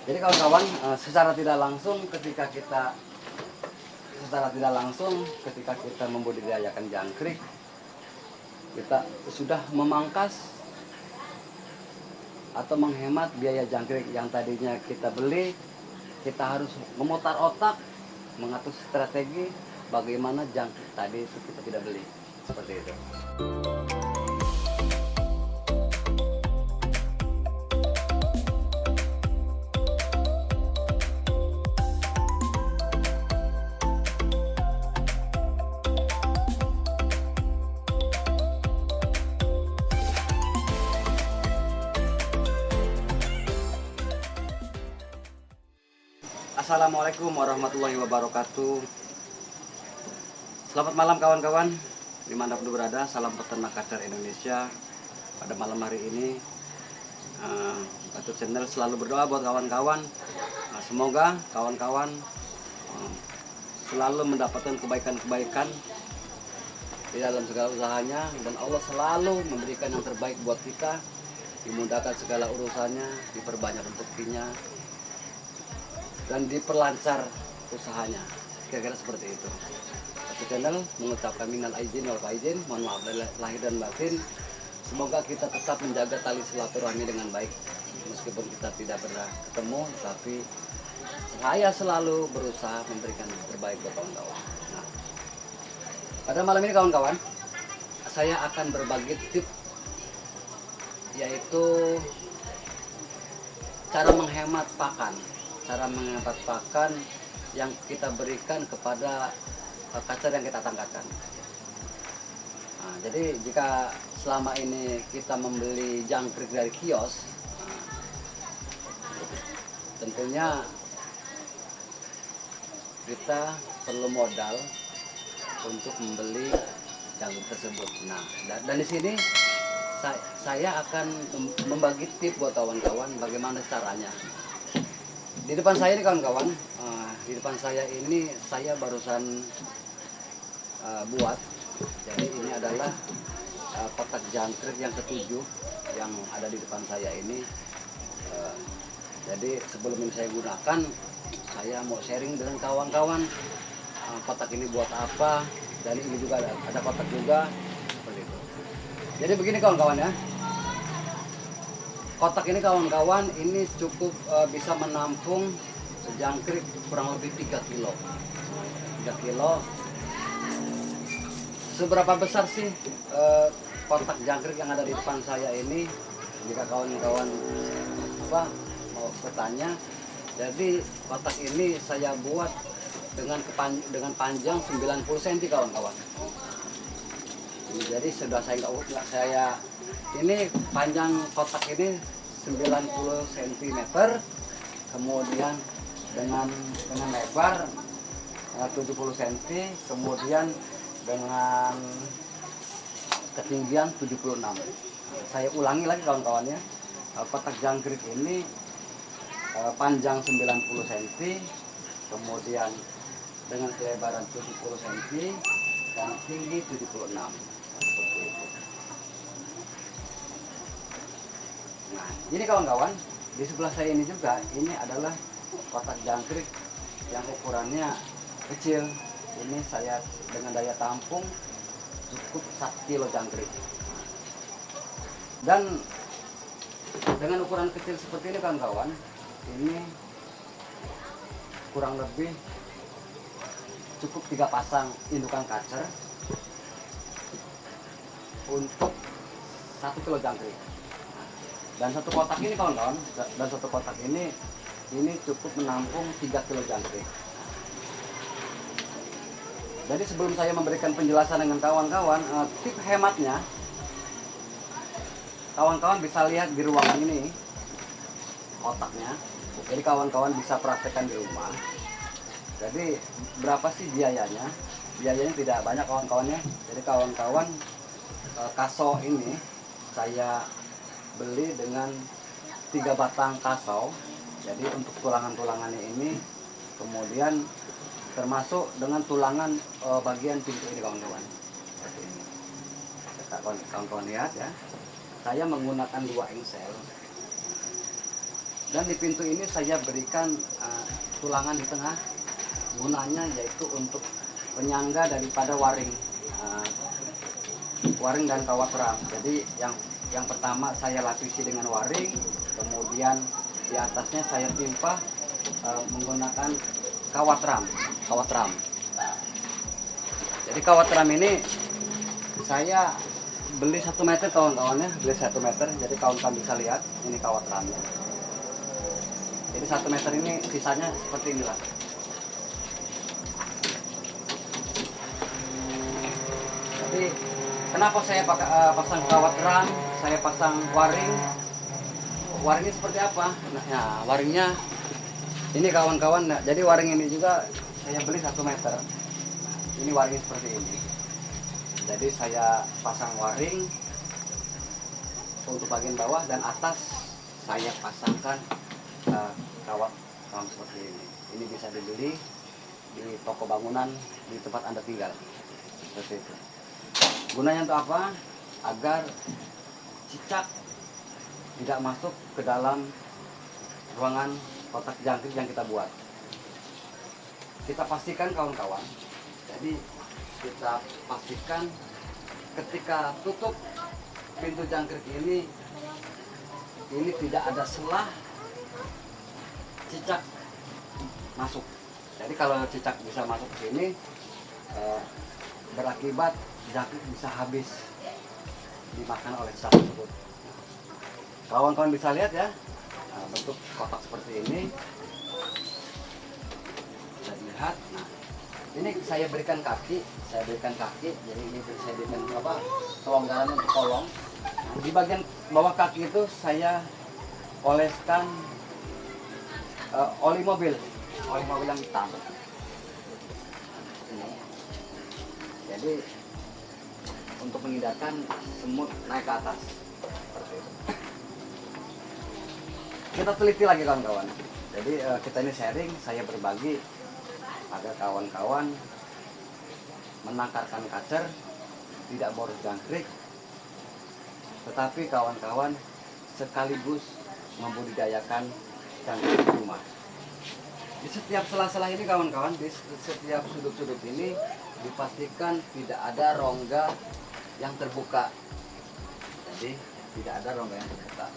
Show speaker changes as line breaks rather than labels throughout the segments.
Jadi kawan-kawan, secara tidak langsung ketika kita membudidayakan jangkrik, kita sudah memangkas atau menghemat biaya jangkrik yang tadinya kita beli. Kita harus memutar otak, mengatur strategi bagaimana jangkrik tadi itu kita tidak beli, seperti itu. Assalamualaikum warahmatullahi wabarakatuh. Selamat malam kawan-kawan, dimanapun berada. Salam peternak kacer Indonesia. Pada malam hari ini Batu Channel selalu berdoa buat kawan-kawan. Semoga kawan-kawan selalu mendapatkan kebaikan-kebaikan di dalam segala usahanya, dan Allah selalu memberikan yang terbaik buat kita, dimudahkan segala urusannya, diperbanyak rezekinya, dan diperlancar usahanya. Kira-kira seperti itu. Batu Channel mengucapkan minal aizin wal faizin, mohon maaf lahir dan batin. Semoga kita tetap menjaga tali silaturahmi dengan baik, meskipun kita tidak pernah ketemu, tapi saya selalu berusaha memberikan yang terbaik buat kawan-kawan. Nah, pada malam ini kawan-kawan, saya akan berbagi tips, yaitu cara menghemat pakan yang kita berikan kepada kacer yang kita tangkapkan. Nah, jadi jika selama ini kita membeli jangkrik dari kios, tentunya kita perlu modal untuk membeli jangkrik tersebut. Nah, dan di sini saya akan membagi tips buat kawan-kawan bagaimana caranya. Di depan saya ini kawan-kawan, di depan saya ini saya barusan buat. Jadi ini adalah kotak jangkrik yang ketujuh yang ada di depan saya ini. Jadi sebelum ini saya gunakan, saya mau sharing dengan kawan-kawan kotak ini buat apa. Dan ini juga ada kotak juga seperti itu. Jadi begini kawan-kawan ya. Kotak ini kawan-kawan, ini cukup bisa menampung jangkrik kurang lebih 3 kilo. 3 kilo. Seberapa besar sih kotak jangkrik yang ada di depan saya ini? Jika kawan-kawan mau bertanya, jadi kotak ini saya buat dengan panjang 90 cm kawan-kawan. Jadi sudah saya ini panjang kotak ini 90 cm, kemudian dengan lebar 70 cm, kemudian dengan ketinggian 76. Saya ulangi lagi kawan-kawannya, kotak jangkrik ini panjang 90 cm, kemudian dengan kelebaran 70 cm dan tinggi 76. Seperti itu. Nah, ini kawan-kawan, di sebelah saya ini juga, ini adalah kotak jangkrik yang ukurannya kecil. Ini saya dengan daya tampung cukup 1 kilo jangkrik. Dan dengan ukuran kecil seperti ini kawan-kawan, ini kurang lebih cukup 3 pasang indukan kacer untuk 1 kilo jangkrik. Dan satu kotak ini kawan-kawan, ini cukup menampung 3 kilo jangkrik. Jadi sebelum saya memberikan penjelasan dengan kawan-kawan, tips hematnya, kawan-kawan bisa lihat di ruangan ini kotaknya. Jadi kawan-kawan bisa praktekkan di rumah. Jadi berapa sih biayanya? Biayanya tidak banyak kawan-kawannya. Jadi kawan-kawan, kaso ini saya beli dengan 3 batang kasau. Jadi untuk tulangan-tulangannya ini, kemudian termasuk dengan tulangan bagian pintu ini kawan-kawan. Seperti ini. Kawan-kawan lihat ya. Saya menggunakan 2 engsel. Dan di pintu ini saya berikan tulangan di tengah, gunanya yaitu untuk penyangga daripada waring, waring dan kawat ram. Jadi yang pertama saya lapisi dengan waring, kemudian di atasnya saya timpa menggunakan kawat ram. Jadi kawat ram ini saya beli 1 meter kawan-kawannya, beli 1 meter. Jadi kawan-kawan bisa lihat ini kawat ramnya. Jadi 1 meter ini sisanya seperti inilah. Jadi kenapa saya pasang kawat ram, saya pasang waring? Waringnya seperti apa? Nah, waringnya ini kawan-kawan. Nah, jadi waring ini juga saya beli 1 meter. Ini waringnya seperti ini. Jadi saya pasang waring untuk bagian bawah, dan atas saya pasangkan kawat ram seperti ini. Ini bisa dibeli di toko bangunan di tempat Anda tinggal. Seperti itu. Gunanya untuk apa? Agar cicak tidak masuk ke dalam ruangan kotak jangkrik yang kita buat. Kita pastikan kawan-kawan. Jadi kita pastikan ketika tutup pintu jangkrik ini tidak ada celah cicak masuk. Jadi kalau cicak bisa masuk ke sini, berakibat jangkrik bisa habis dimakan oleh cicak tersebut. Kawan-kawan bisa lihat ya, bentuk kotak seperti ini. Bisa dilihat. Nah, ini saya berikan kaki, jadi ini saya berikan kelonggaran untuk kolong. Nah, di bagian bawah kaki itu saya oleskan oli mobil yang hitam. Ini. Jadi untuk menghindarkan semut naik ke atas. Seperti itu. Kita teliti lagi kawan-kawan. Jadi kita ini sharing, saya berbagi agar kawan-kawan menangkarkan kacer, tidak boros jangkrik, tetapi kawan-kawan sekaligus membudidayakan jangkrik di rumah. Di setiap sela-sela ini kawan-kawan, di setiap sudut-sudut ini dipastikan tidak ada rongga yang terbuka. Jadi tidak ada rongga yang terbuka.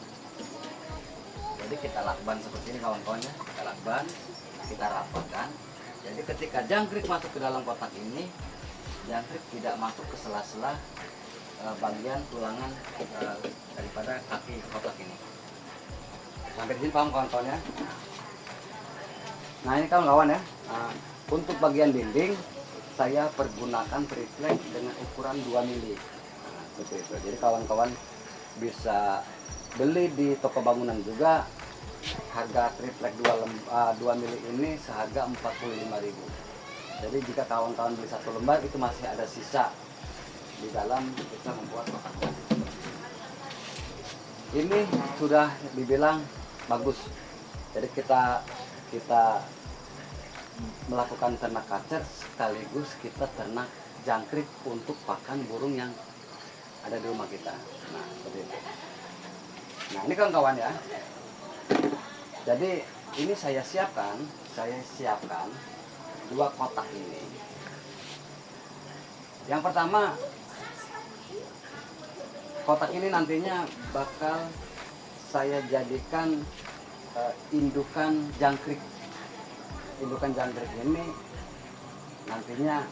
Jadi kita lakban seperti ini kawan-kawannya, kita lakban, kita rapatkan. Jadi ketika jangkrik masuk ke dalam kotak ini, jangkrik tidak masuk ke sela-sela bagian tulangan daripada kaki kotak ini. Sampai di sini paham kawan-kawan ya? Nah ini kawan-kawan ya, untuk bagian dinding saya pergunakan triplek dengan ukuran 2 mili. Nah, seperti itu. Jadi kawan-kawan bisa beli di toko bangunan juga. Harga triplek 2 mili ini seharga 45.000. Jadi jika kawan-kawan beli 1 lembar itu masih ada sisa di dalam kita membuat kotak. Ini sudah dibilang bagus. Jadi kita melakukan ternak kacer sekaligus kita ternak jangkrik untuk pakan burung yang ada di rumah kita. Nah, seperti itu. Nah, ini kawan-kawan ya. Jadi ini saya siapkan 2 kotak ini. Yang pertama, kotak ini nantinya bakal saya jadikan indukan jangkrik. Indukan jangkrik ini nantinya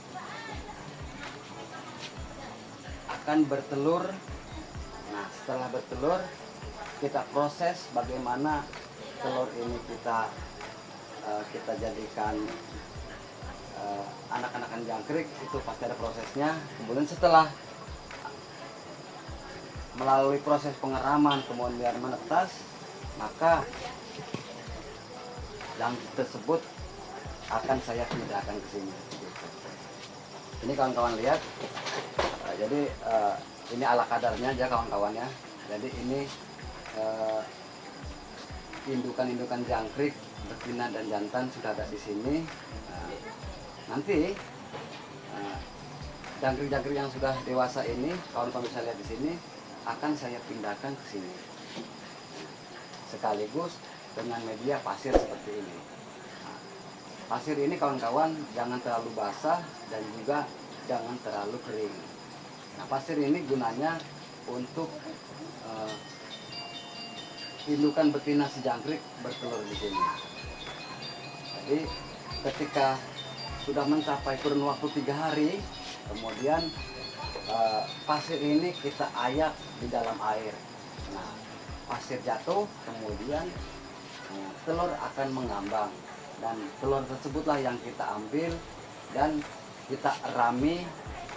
akan bertelur. Nah, setelah bertelur kita proses bagaimana telur ini kita jadikan anak-anakan jangkrik. Itu pasti ada prosesnya. Kemudian setelah melalui proses pengeraman kemudian menetas, maka jangkrik tersebut akan saya pindahkan ke sini. Ini kawan-kawan lihat. Jadi ini ala kadarnya aja kawan-kawan ya. Jadi ini indukan-indukan jangkrik betina dan jantan sudah ada di sini. Nanti jangkrik-jangkrik yang sudah dewasa ini kawan-kawan bisa lihat di sini akan saya pindahkan ke sini. Sekaligus dengan media pasir seperti ini. Nah, pasir ini kawan-kawan jangan terlalu basah dan juga jangan terlalu kering. Nah, pasir ini gunanya untuk indukan betina si jangkrik bertelur di sini. Jadi ketika sudah mencapai kurun waktu 3 hari, kemudian pasir ini kita ayak di dalam air. Nah, pasir jatuh, kemudian telur akan mengambang, dan telur tersebutlah yang kita ambil dan kita rami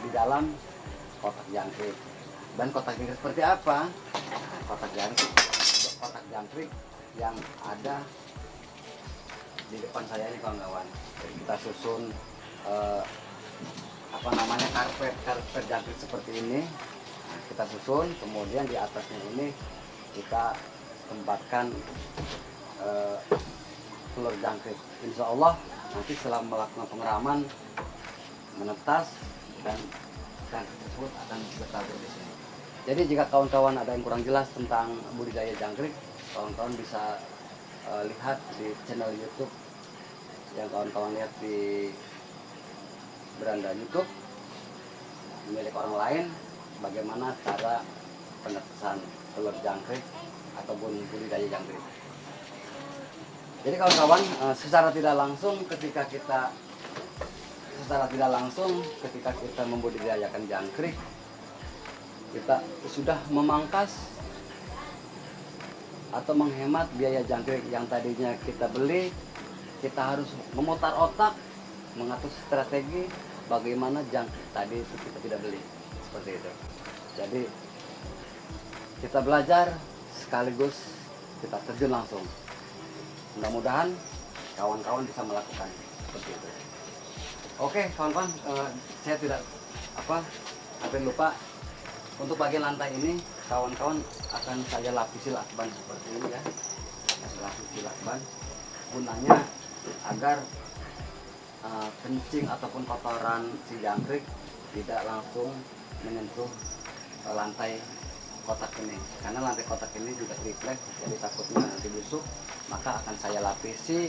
di dalam kotak jangkrik. Dan kotak jangkrik seperti apa? Nah, kotak jangkrik yang ada di depan saya ini kawan-kawan. Jadi kita susun karpet jangkrik seperti ini. Nah, kita susun, kemudian di atasnya ini kita tempatkan telur jangkrik. Insya Allah nanti setelah melakukan pengeraman menetas dan jangkrik tersebut akan bertabur di sini. Jadi jika kawan-kawan ada yang kurang jelas tentang budidaya jangkrik, kawan-kawan bisa lihat di channel YouTube yang kawan-kawan lihat di beranda YouTube milik orang lain, bagaimana cara penetasan telur jangkrik ataupun budidaya jangkrik. Jadi kawan-kawan, secara tidak langsung ketika kita membudidayakan jangkrik, kita sudah memangkas atau menghemat biaya jangkrik yang tadinya kita beli. Kita harus memutar otak, mengatur strategi bagaimana jangkrik tadi itu kita tidak beli, seperti itu. Jadi kita belajar sekaligus kita terjun langsung. Mudah-mudahan kawan-kawan bisa melakukan seperti itu. Oke kawan-kawan, saya tidak lupa. Untuk bagian lantai ini kawan-kawan akan saya lapisi lakban seperti ini ya. Saya lapisi lakban gunanya agar kencing ataupun kotoran si jangkrik tidak langsung menyentuh lantai kotak ini. Karena lantai kotak ini juga triplek, jadi takutnya nanti busuk. Maka akan saya lapisi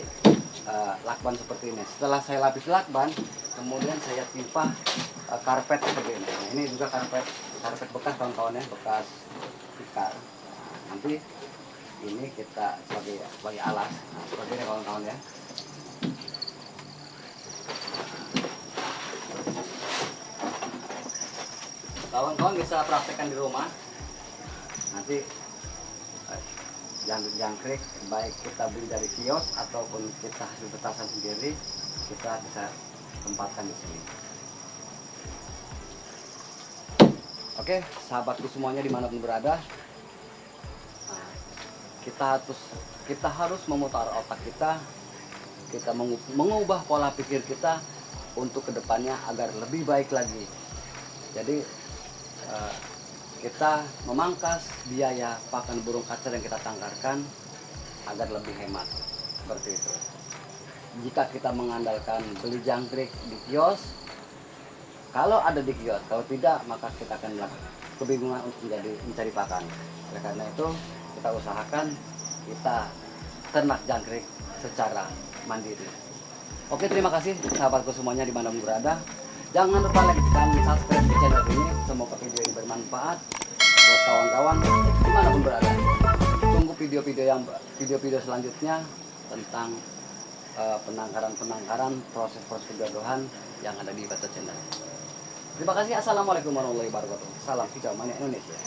lakban seperti ini. Setelah saya lapisi lakban, kemudian saya timpa karpet seperti ini. Nah, ini juga karpet bekas kawan-kawan ya, bekas tikar. Nah, nanti ini kita sebagai alas. Nah, seperti ini kawan-kawan ya. Kawan-kawan bisa praktekkan di rumah. Nanti jangkrik baik kita beli dari kios ataupun kita hasil petasan sendiri, kita bisa tempatkan di sini. Oke, sahabatku semuanya dimanapun berada, nah, kita harus memutar otak kita mengubah pola pikir kita untuk kedepannya agar lebih baik lagi. Jadi kita memangkas biaya pakan burung kacer yang kita tangkarkan agar lebih hemat, seperti itu. Jika kita mengandalkan beli jangkrik di kios, kalau ada di kios, kalau tidak maka kita akan kebingungan untuk mencari pakan. Oleh karena itu kita usahakan kita ternak jangkrik secara mandiri. Oke, terima kasih sahabatku semuanya dimanapun berada. Jangan lupa like dan subscribe di channel ini. Semoga video ini bermanfaat buat kawan-kawan dimanapun berada. Tunggu video-video selanjutnya tentang penangkaran proses penjodohan yang ada di Bata Channel. Terima kasih. Assalamualaikum warahmatullahi wabarakatuh. Salam hijau mania Indonesia.